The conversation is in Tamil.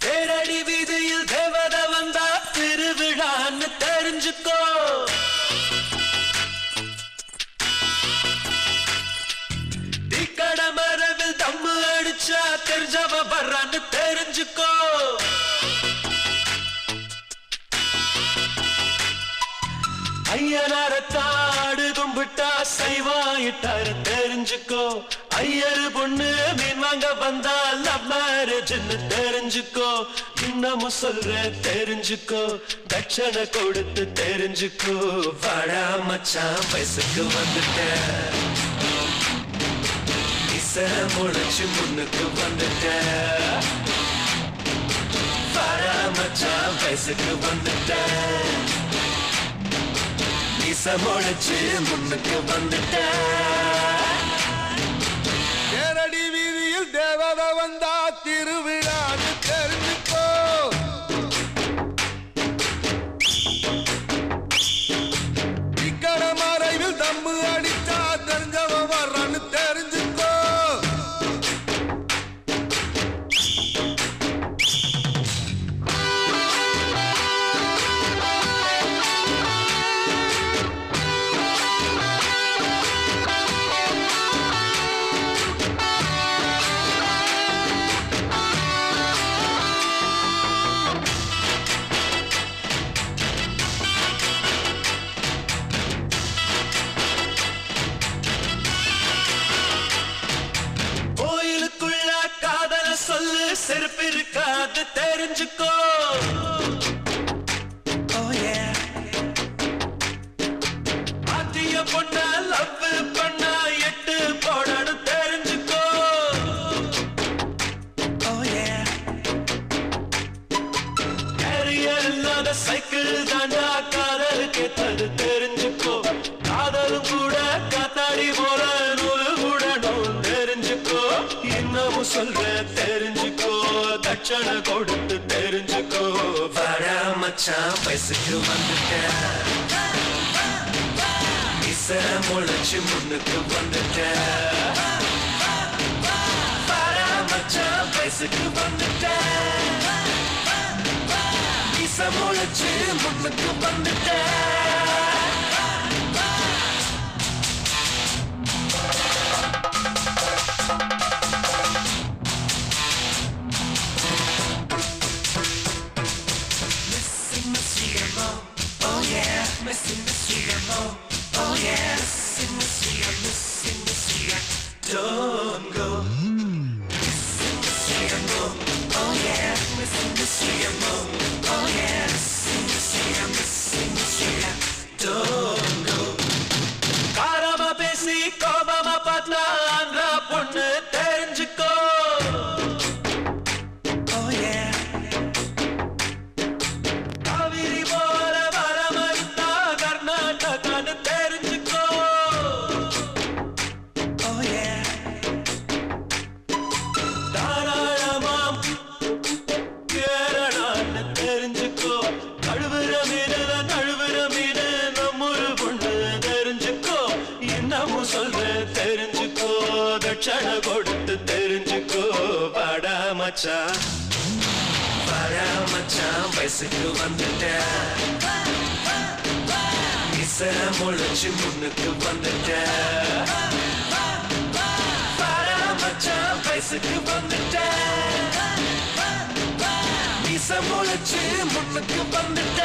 தேரடி வீதியில் தேவத வந்தா திருவிழான்னு தெரிஞ்சுக்கோ. தீக்கட மரவில் தம்மு அடிச்சா தெரிஞ்சவ வர்றான்னு தெரிஞ்சுக்கோ. ஐயனாரத்தாடு கும்பிட்டா சைவாயிட்டாரு தெரிஞ்சுக்கோ. ஐயரு பொண்ணு மீன் வாங்க வந்தா லவ் மேரேஜ்னு தெரிஞ்சுக்கோ. இன்னமும் சொல்ற தெரிஞ்சுக்கோ, தட்சணை கொடுத்து தெரிஞ்சுக்கோ. வாடா மச்சான் வயசுக்கு வந்துட்ட, இச முளைச்சு முன்னுக்கு வந்துட்ட. வாடா மச்சான் வயசுக்கு வந்துட்ட, இச முளைச்சு முன்னுக்கு வந்துட்ட. தேரடி வீதியில் தேவத வந்தா திருவிழான்னு தெரிஞ்சுக்கோ. இக்கட மறைவில் தம்மு அடிச்சா தெரிஞ்சவ வர்றான்னு தெரிஞ்சுக்கோ. சொல்லு செருப்பு இருக்காது தெரிஞ்சுக்கோ. ஆத்திய பொண்ண லவ் பண்ணா எட்டு போடணும் தெரிஞ்சுக்கோ. கேரியர் இல்லாத சைக்கிள் தாண்டா காதலுக்கு தது தெரிஞ்சுக்கோ. காதலும் கூட காத்தாடி போல நூறு கூடணும் தெரிஞ்சுக்கோ. இன்னமும் சொல்ற தெரிஞ்சுக்கோ, தட்சணை கொடுத்து தெரிஞ்சுக்கோ. வாடா மச்சான் வயசுக்கு வந்துட்ட, இச முளைச்சு முன்னுக்கு வந்துட்ட. வாடா மச்சான் வயசுக்கு வந்துட்ட, இச முளைச்சு முன்னுக்கு வந்துட்ட. Missing the CMO, oh yeah, missing the CMO, missing the CMO. Don't go. Missing the CMO, oh yeah, missing the CMO, oh yeah, missing the CMO, missing the CMO. Don't go. Karama pesi kobama patna andra ponnu தெரிஞ்சுக்கோ. தெரிஞ்சுக்கோ, தட்சணை கொடுத்து தெரிஞ்சுக்கோ. வாடா மச்சான், வாடா மச்சான் வயசுக்கு வந்துட்ட, இச முளைச்சு முன்னுக்கு வந்துட்ட. வாடா மச்சான் வயசுக்கு வந்துட்ட, இச முளைச்சு முன்னுக்கு வந்துட்ட.